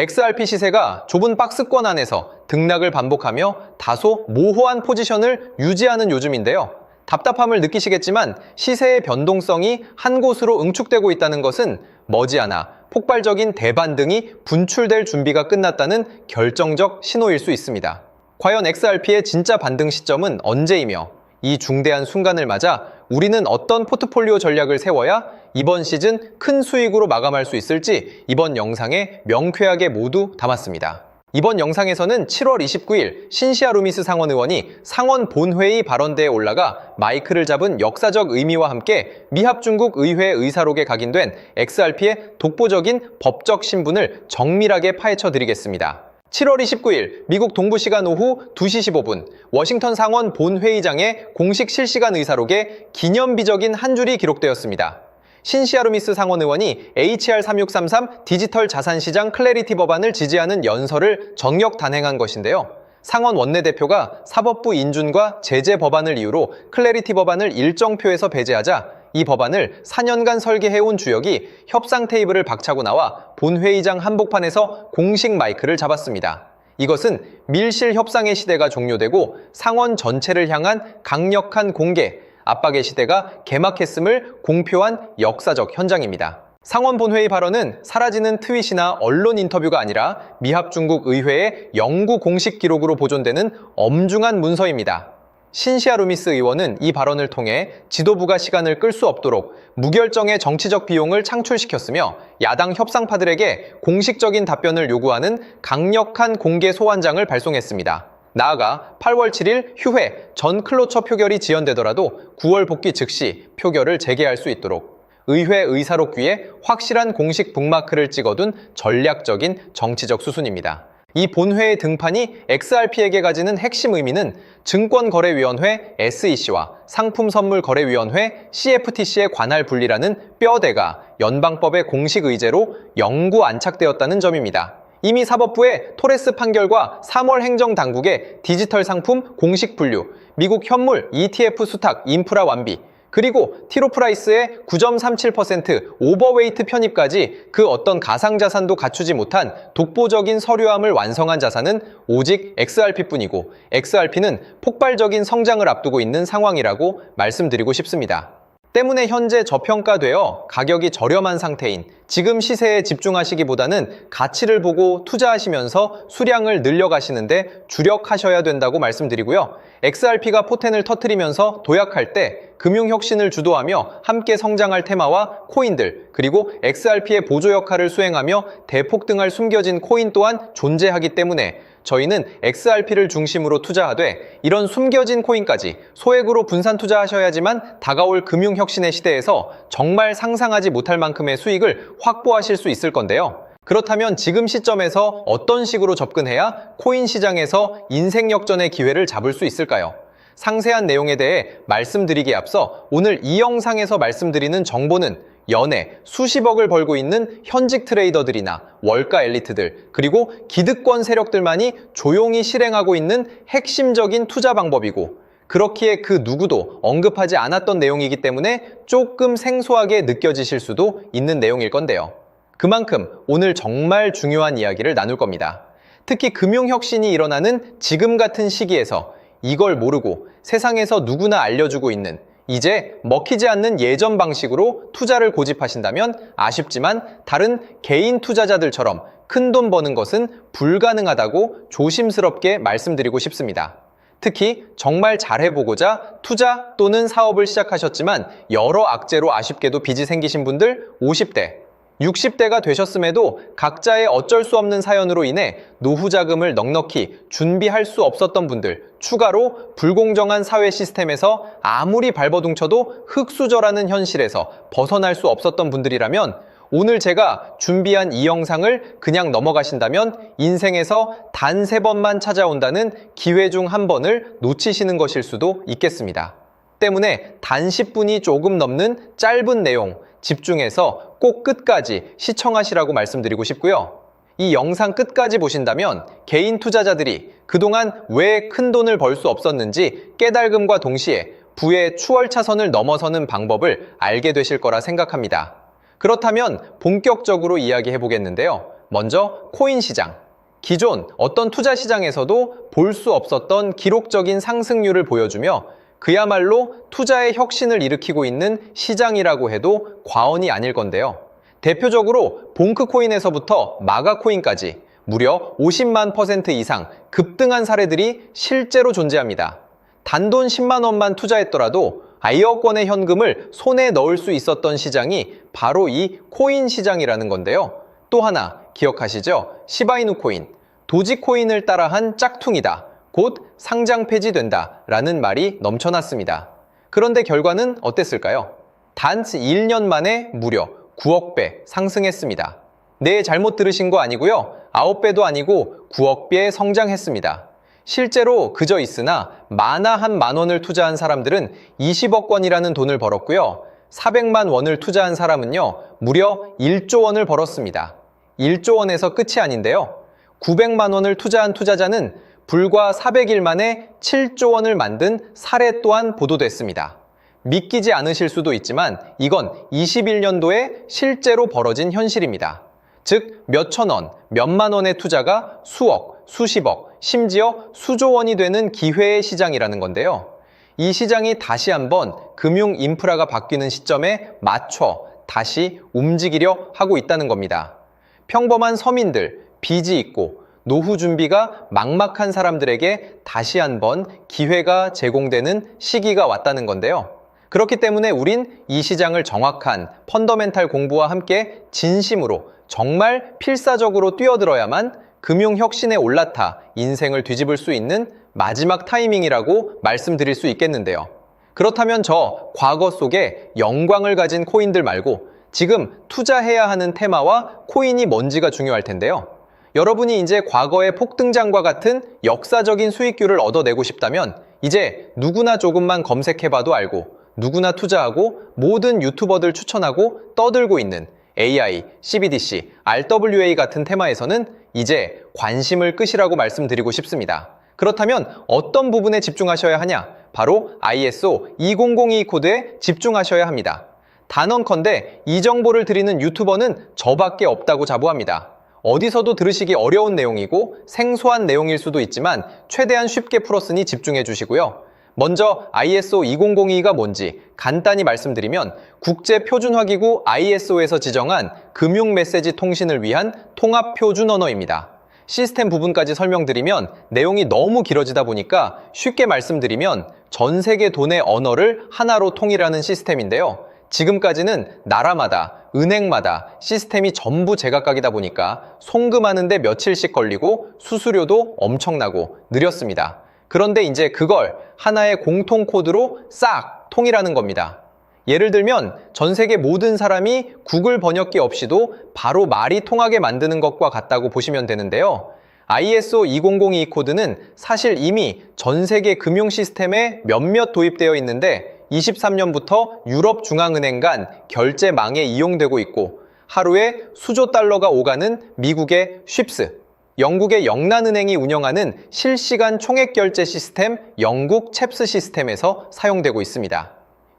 XRP 시세가 좁은 박스권 안에서 등락을 반복하며 다소 모호한 포지션을 유지하는 요즘인데요. 답답함을 느끼시겠지만 시세의 변동성이 한 곳으로 응축되고 있다는 것은 머지않아 폭발적인 대반등이 분출될 준비가 끝났다는 결정적 신호일 수 있습니다. 과연 XRP의 진짜 반등 시점은 언제이며 이 중대한 순간을 맞아 우리는 어떤 포트폴리오 전략을 세워야 이번 시즌 큰 수익으로 마감할 수 있을지 이번 영상에 명쾌하게 모두 담았습니다. 이번 영상에서는 7월 29일 신시아 루미스 상원 의원이 상원 본회의 발언대에 올라가 마이크를 잡은 역사적 의미와 함께 미합 중국 의회 의사록에 각인된 XRP의 독보적인 법적 신분을 정밀하게 파헤쳐 드리겠습니다. 7월 29일 미국 동부시간 오후 2시 15분 워싱턴 상원 본회의장의 공식 실시간 의사록에 기념비적인 한 줄이 기록되었습니다. 신시아 루미스 상원 의원이 HR3633 디지털 자산시장 클래리티 법안을 지지하는 연설을 정격 단행한 것인데요. 상원 원내대표가 사법부 인준과 제재 법안을 이유로 클래리티 법안을 일정표에서 배제하자 이 법안을 4년간 설계해온 주역이 협상 테이블을 박차고 나와 본회의장 한복판에서 공식 마이크를 잡았습니다. 이것은 밀실 협상의 시대가 종료되고 상원 전체를 향한 강력한 공개, 압박의 시대가 개막했음을 공표한 역사적 현장입니다. 상원 본회의 발언은 사라지는 트윗이나 언론 인터뷰가 아니라 미합 중국 의회의 영구 공식 기록으로 보존되는 엄중한 문서입니다. 신시아 루미스 의원은 이 발언을 통해 지도부가 시간을 끌 수 없도록 무결정의 정치적 비용을 창출시켰으며 야당 협상파들에게 공식적인 답변을 요구하는 강력한 공개 소환장을 발송했습니다. 나아가 8월 7일 휴회 전 클로처 표결이 지연되더라도 9월 복귀 즉시 표결을 재개할 수 있도록 의회 의사록 위에 확실한 공식 북마크를 찍어둔 전략적인 정치적 수순입니다. 이 본회의 등판이 XRP에게 가지는 핵심 의미는 증권거래위원회 SEC와 상품선물거래위원회 CFTC의 관할 분리라는 뼈대가 연방법의 공식 의제로 영구 안착되었다는 점입니다. 이미 사법부의 토레스 판결과 3월 행정당국의 디지털 상품 공식 분류, 미국 현물 ETF 수탁 인프라 완비, 그리고 티로프라이스의 9.37% 오버웨이트 편입까지 그 어떤 가상자산도 갖추지 못한 독보적인 서류함을 완성한 자산은 오직 XRP뿐이고 XRP는 폭발적인 성장을 앞두고 있는 상황이라고 말씀드리고 싶습니다. 때문에 현재 저평가되어 가격이 저렴한 상태인 지금 시세에 집중하시기보다는 가치를 보고 투자하시면서 수량을 늘려가시는데 주력하셔야 된다고 말씀드리고요. XRP가 포텐을 터뜨리면서 도약할 때 금융혁신을 주도하며 함께 성장할 테마와 코인들, 그리고 XRP의 보조 역할을 수행하며 대폭등할 숨겨진 코인 또한 존재하기 때문에 저희는 XRP를 중심으로 투자하되 이런 숨겨진 코인까지 소액으로 분산 투자하셔야지만 다가올 금융혁신의 시대에서 정말 상상하지 못할 만큼의 수익을 확보하실 수 있을 건데요. 그렇다면 지금 시점에서 어떤 식으로 접근해야 코인 시장에서 인생 역전의 기회를 잡을 수 있을까요? 상세한 내용에 대해 말씀드리기에 앞서 오늘 이 영상에서 말씀드리는 정보는 연에 수십억을 벌고 있는 현직 트레이더들이나 월가 엘리트들, 그리고 기득권 세력들만이 조용히 실행하고 있는 핵심적인 투자 방법이고 그렇기에 그 누구도 언급하지 않았던 내용이기 때문에 조금 생소하게 느껴지실 수도 있는 내용일 건데요. 그만큼 오늘 정말 중요한 이야기를 나눌 겁니다. 특히 금융혁신이 일어나는 지금 같은 시기에서 이걸 모르고 세상에서 누구나 알려주고 있는 이제 먹히지 않는 예전 방식으로 투자를 고집하신다면 아쉽지만 다른 개인 투자자들처럼 큰돈 버는 것은 불가능하다고 조심스럽게 말씀드리고 싶습니다. 특히 정말 잘해보고자 투자 또는 사업을 시작하셨지만 여러 악재로 아쉽게도 빚이 생기신 분들 50대, 60대가 되셨음에도 각자의 어쩔 수 없는 사연으로 인해 노후 자금을 넉넉히 준비할 수 없었던 분들, 추가로 불공정한 사회 시스템에서 아무리 발버둥쳐도 흙수저라는 현실에서 벗어날 수 없었던 분들이라면 오늘 제가 준비한 이 영상을 그냥 넘어가신다면 인생에서 단 3번만 찾아온다는 기회 중 한 번을 놓치시는 것일 수도 있겠습니다. 때문에 단 10분이 조금 넘는 짧은 내용 집중해서 꼭 끝까지 시청하시라고 말씀드리고 싶고요. 이 영상 끝까지 보신다면 개인 투자자들이 그동안 왜 큰 돈을 벌 수 없었는지 깨달음과 동시에 부의 추월차선을 넘어서는 방법을 알게 되실 거라 생각합니다. 그렇다면 본격적으로 이야기해 보겠는데요. 먼저 코인 시장. 기존 어떤 투자 시장에서도 볼 수 없었던 기록적인 상승률을 보여주며 그야말로 투자의 혁신을 일으키고 있는 시장이라고 해도 과언이 아닐 건데요. 대표적으로 봉크코인에서부터 마가코인까지 무려 50만 % 이상 급등한 사례들이 실제로 존재합니다. 단돈 10만 원만 투자했더라도 1억 원의 현금을 손에 넣을 수 있었던 시장이 바로 이 코인 시장이라는 건데요. 또 하나 기억하시죠? 시바이누 코인, 도지코인을 따라한 짝퉁이다. 곧 상장 폐지된다. 라는 말이 넘쳐났습니다. 그런데 결과는 어땠을까요? 단 1년 만에 무려 9억 배 상승했습니다. 네, 잘못 들으신 거 아니고요. 9배도 아니고 9억 배 성장했습니다. 실제로 그저 있으나 만화 한 만 원을 투자한 사람들은 20억 원이라는 돈을 벌었고요. 400만 원을 투자한 사람은요, 무려 1조 원을 벌었습니다. 1조 원에서 끝이 아닌데요. 900만 원을 투자한 투자자는 불과 400일 만에 7조 원을 만든 사례 또한 보도됐습니다. 믿기지 않으실 수도 있지만 이건 21년도에 실제로 벌어진 현실입니다. 즉, 몇천 원, 몇만 원의 투자가 수억, 수십억, 심지어 수조 원이 되는 기회의 시장이라는 건데요. 이 시장이 다시 한번 금융 인프라가 바뀌는 시점에 맞춰 다시 움직이려 하고 있다는 겁니다. 평범한 서민들, 빚이 있고 노후 준비가 막막한 사람들에게 다시 한번 기회가 제공되는 시기가 왔다는 건데요. 그렇기 때문에 우린 이 시장을 정확한 펀더멘탈 공부와 함께 진심으로 정말 필사적으로 뛰어들어야만 금융혁신에 올라타 인생을 뒤집을 수 있는 마지막 타이밍이라고 말씀드릴 수 있겠는데요. 그렇다면 저 과거 속에 영광을 가진 코인들 말고 지금 투자해야 하는 테마와 코인이 뭔지가 중요할 텐데요. 여러분이 이제 과거의 폭등장과 같은 역사적인 수익률을 얻어내고 싶다면 이제 누구나 조금만 검색해봐도 알고 누구나 투자하고 모든 유튜버들 추천하고 떠들고 있는 AI, CBDC, RWA 같은 테마에서는 이제 관심을 끄시라고 말씀드리고 싶습니다. 그렇다면 어떤 부분에 집중하셔야 하냐? 바로 ISO 20022 코드에 집중하셔야 합니다. 단언컨대 이 정보를 드리는 유튜버는 저밖에 없다고 자부합니다. 어디서도 들으시기 어려운 내용이고 생소한 내용일 수도 있지만 최대한 쉽게 풀었으니 집중해 주시고요. 먼저 ISO 2002가 뭔지 간단히 말씀드리면 국제표준화기구 ISO에서 지정한 금융메시지 통신을 위한 통합표준 언어입니다. 시스템 부분까지 설명드리면 내용이 너무 길어지다 보니까 쉽게 말씀드리면 전 세계 돈의 언어를 하나로 통일하는 시스템인데요. 지금까지는 나라마다, 은행마다 시스템이 전부 제각각이다 보니까 송금하는데 며칠씩 걸리고 수수료도 엄청나고 느렸습니다. 그런데 이제 그걸 하나의 공통 코드로 싹 통일하는 겁니다. 예를 들면 전 세계 모든 사람이 구글 번역기 없이도 바로 말이 통하게 만드는 것과 같다고 보시면 되는데요. ISO 2002 코드는 사실 이미 전 세계 금융 시스템에 몇몇 도입되어 있는데 23년부터 유럽 중앙은행 간 결제망에 이용되고 있고 하루에 수조 달러가 오가는 미국의 쉽스, 영국의 영란은행이 운영하는 실시간 총액결제 시스템 영국 챕스 시스템에서 사용되고 있습니다.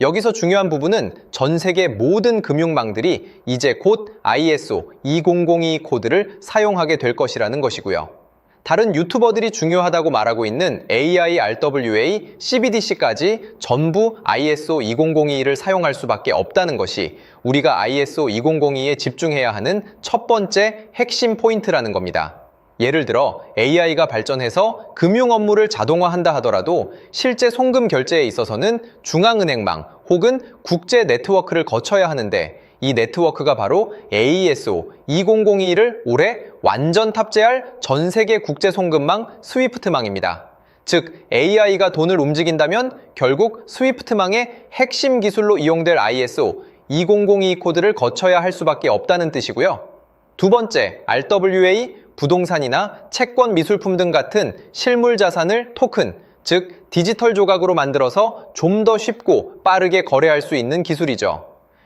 여기서 중요한 부분은 전 세계 모든 금융망들이 이제 곧 ISO 2002 코드를 사용하게 될 것이라는 것이고요. 다른 유튜버들이 중요하다고 말하고 있는 AI, RWA, CBDC까지 전부 ISO 2002를 사용할 수밖에 없다는 것이 우리가 ISO 2002에 집중해야 하는 첫 번째 핵심 포인트라는 겁니다. 예를 들어 AI가 발전해서 금융 업무를 자동화한다 하더라도 실제 송금 결제에 있어서는 중앙은행망 혹은 국제 네트워크를 거쳐야 하는데 이 네트워크가 바로 AESO 2002를 올해 완전 탑재할 전 세계 국제 송금망 스위프트망입니다. 즉 AI가 돈을 움직인다면 결국 스위프트망의 핵심 기술로 이용될 ISO 2002 코드를 거쳐야 할 수밖에 없다는 뜻이고요. 두 번째, RWA, 부동산이나 채권 미술품 등 같은 실물 자산을 토큰, 즉 디지털 조각으로 만들어서 좀 더 쉽고 빠르게 거래할 수 있는 기술이죠.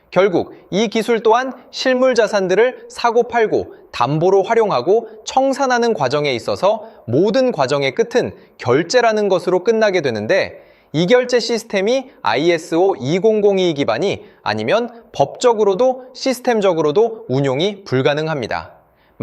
결국 이 기술 또한 실물 자산들을 사고 팔고 담보로 활용하고 청산하는 과정에 있어서 모든 과정의 끝은 결제라는 것으로 끝나게 되는데 이 결제 시스템이 ISO 2002 기반이 아니면 법적으로도 시스템적으로도 운용이 불가능합니다.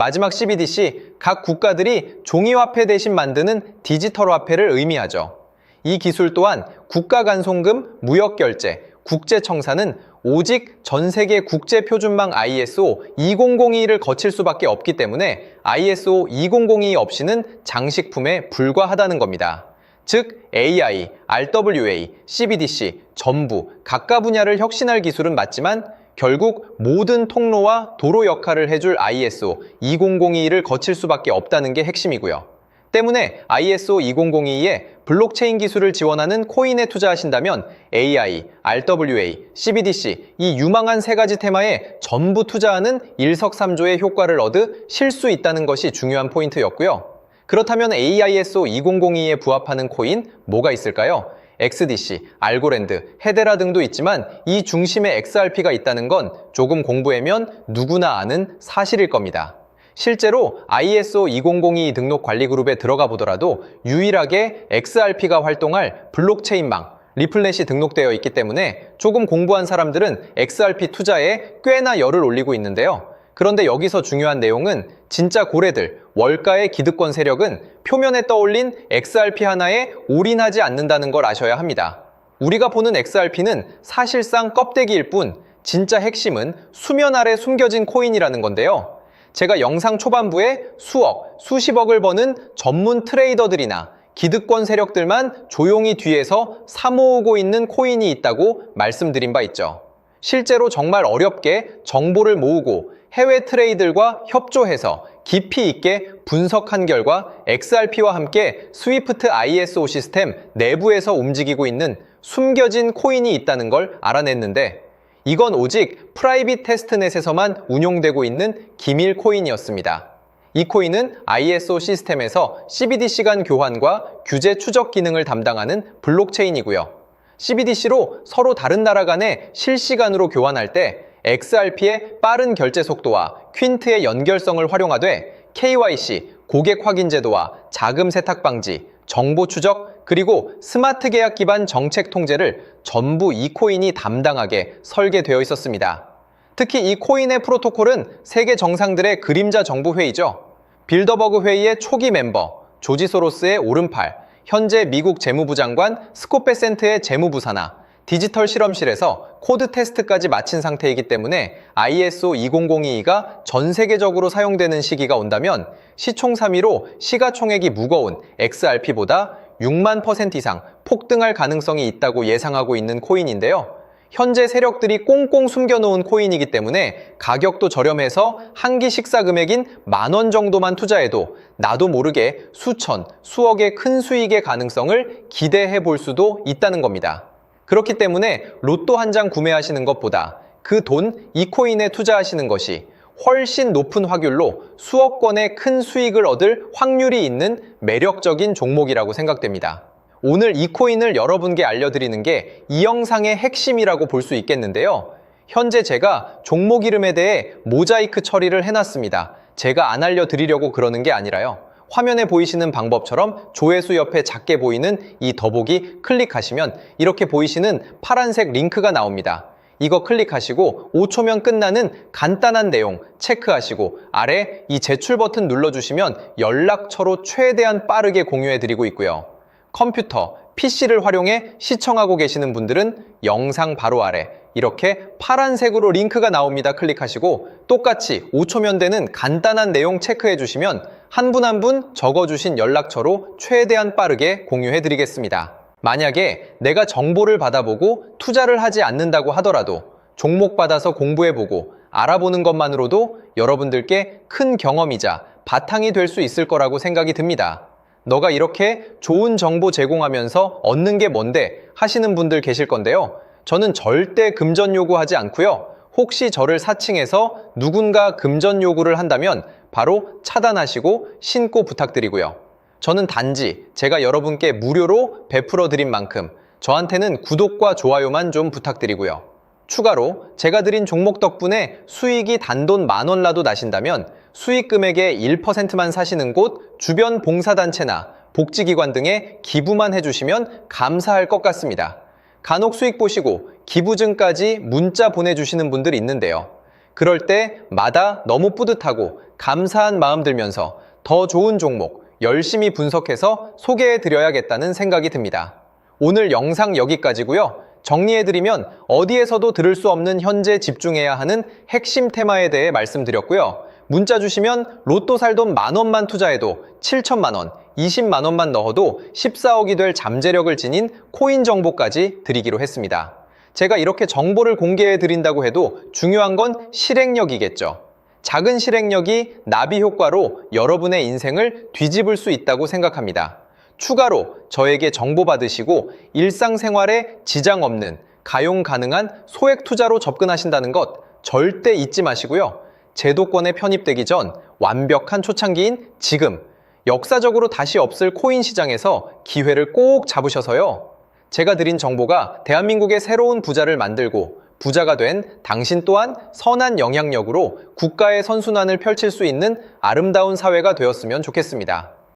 마지막 CBDC, 각 국가들이 종이화폐 대신 만드는 디지털 화폐를 의미하죠. 이 기술 또한 국가간송금, 무역결제, 국제청산은 오직 전 세계 국제표준망 ISO 2002를 거칠 수밖에 없기 때문에 ISO 2002 없이는 장식품에 불과하다는 겁니다. 즉 AI, RWA, CBDC 전부 각각 분야를 혁신할 기술은 맞지만 결국 모든 통로와 도로 역할을 해줄 ISO 2002를 거칠 수밖에 없다는 게 핵심이고요. 때문에 ISO 2002에 블록체인 기술을 지원하는 코인에 투자하신다면 AI, RWA, CBDC 이 유망한 세 가지 테마에 전부 투자하는 일석삼조의 효과를 얻으실 수 있다는 것이 중요한 포인트였고요. 그렇다면 AISO 2002에 부합하는 코인 뭐가 있을까요? XDC, 알고랜드, 헤데라 등도 있지만 이 중심에 XRP가 있다는 건 조금 공부하면 누구나 아는 사실일 겁니다. 실제로 ISO 2002 등록 관리 그룹에 들어가 보더라도 유일하게 XRP가 활동할 블록체인망, 리플넷이 등록되어 있기 때문에 조금 공부한 사람들은 XRP 투자에 꽤나 열을 올리고 있는데요. 그런데 여기서 중요한 내용은 진짜 고래들, 월가의 기득권 세력은 표면에 떠올린 XRP 하나에 올인하지 않는다는 걸 아셔야 합니다. 우리가 보는 XRP는 사실상 껍데기일 뿐 진짜 핵심은 수면 아래 숨겨진 코인이라는 건데요. 제가 영상 초반부에 수억, 수십억을 버는 전문 트레이더들이나 기득권 세력들만 조용히 뒤에서 사모으고 있는 코인이 있다고 말씀드린 바 있죠. 실제로 정말 어렵게 정보를 모으고 해외 트레이더들과 협조해서 깊이 있게 분석한 결과 XRP와 함께 스위프트 ISO 시스템 내부에서 움직이고 있는 숨겨진 코인이 있다는 걸 알아냈는데 이건 오직 프라이빗 테스트넷에서만 운용되고 있는 기밀 코인이었습니다. 이 코인은 ISO 시스템에서 CBDC 간 교환과 규제 추적 기능을 담당하는 블록체인이고요. CBDC로 서로 다른 나라 간에 실시간으로 교환할 때 XRP의 빠른 결제 속도와 퀸트의 연결성을 활용하되 KYC, 고객 확인 제도와 자금 세탁 방지, 정보 추적, 그리고 스마트 계약 기반 정책 통제를 전부 이 코인이 담당하게 설계되어 있었습니다. 특히 이 코인의 프로토콜은 세계 정상들의 그림자 정부 회의죠. 빌더버그 회의의 초기 멤버, 조지 소로스의 오른팔, 현재 미국 재무부 장관 스콧 베센트의 재무부 산하, 디지털 실험실에서 코드 테스트까지 마친 상태이기 때문에 ISO 2002가 전 세계적으로 사용되는 시기가 온다면 시총삼위로 시가총액이 무거운 XRP보다 6만 % 이상 폭등할 가능성이 있다고 예상하고 있는 코인인데요. 현재 세력들이 꽁꽁 숨겨놓은 코인이기 때문에 가격도 저렴해서 한 끼 식사 금액인 10,000원 정도만 투자해도 나도 모르게 수천, 수억의 큰 수익의 가능성을 기대해 볼 수도 있다는 겁니다. 그렇기 때문에 로또 한 장 구매하시는 것보다 그 돈 이 코인에 투자하시는 것이 훨씬 높은 확률로 수억 건의 큰 수익을 얻을 확률이 있는 매력적인 종목이라고 생각됩니다. 오늘 이 코인을 여러분께 알려드리는 게 이 영상의 핵심이라고 볼 수 있겠는데요. 현재 제가 종목 이름에 대해 모자이크 처리를 해놨습니다. 제가 안 알려드리려고 그러는 게 아니라요. 화면에 보이시는 방법처럼 조회수 옆에 작게 보이는 이 더보기 클릭하시면 이렇게 보이시는 파란색 링크가 나옵니다. 이거 클릭하시고 5초면 끝나는 간단한 내용 체크하시고 아래 이 제출 버튼 눌러주시면 연락처로 최대한 빠르게 공유해드리고 있고요. 컴퓨터, PC를 활용해 시청하고 계시는 분들은 영상 바로 아래 이렇게 파란색으로 링크가 나옵니다. 클릭하시고 똑같이 5초면 되는 간단한 내용 체크해 주시면 한 분 한 분 적어주신 연락처로 최대한 빠르게 공유해 드리겠습니다. 만약에 내가 정보를 받아보고 투자를 하지 않는다고 하더라도 종목 받아서 공부해보고 알아보는 것만으로도 여러분들께 큰 경험이자 바탕이 될 수 있을 거라고 생각이 듭니다. 너가 이렇게 좋은 정보 제공하면서 얻는 게 뭔데 하시는 분들 계실 건데요. 저는 절대 금전 요구하지 않고요. 혹시 저를 사칭해서 누군가 금전 요구를 한다면 바로 차단하시고 신고 부탁드리고요. 저는 단지 제가 여러분께 무료로 베풀어 드린 만큼 저한테는 구독과 좋아요만 좀 부탁드리고요. 추가로 제가 드린 종목 덕분에 수익이 단돈 10,000원 나도 나신다면 수익 금액의 1%만 사시는 곳 주변 봉사단체나 복지기관 등에 기부만 해주시면 감사할 것 같습니다. 간혹 수익 보시고 기부증까지 문자 보내주시는 분들이 있는데요. 그럴 때마다 너무 뿌듯하고 감사한 마음 들면서 더 좋은 종목 열심히 분석해서 소개해드려야겠다는 생각이 듭니다. 오늘 영상 여기까지고요. 정리해드리면 어디에서도 들을 수 없는 현재 집중해야 하는 핵심 테마에 대해 말씀드렸고요. 문자 주시면 로또 살 돈 10,000원만 투자해도 7천만 원, 20만 원만 넣어도 14억이 될 잠재력을 지닌 코인 정보까지 드리기로 했습니다. 제가 이렇게 정보를 공개해 드린다고 해도 중요한 건 실행력이겠죠. 작은 실행력이 나비 효과로 여러분의 인생을 뒤집을 수 있다고 생각합니다. 추가로 저에게 정보 받으시고 일상생활에 지장 없는 가용 가능한 소액 투자로 접근하신다는 것 절대 잊지 마시고요. 제도권에 편입되기 전 완벽한 초창기인 지금 역사적으로 다시 없을 코인 시장에서 기회를 꼭 잡으셔서요. 제가 드린 정보가 대한민국의 새로운 부자를 만들고 부자가 된 당신 또한 선한 영향력으로 국가의 선순환을 펼칠 수 있는 아름다운 사회가 되었으면 좋겠습니다.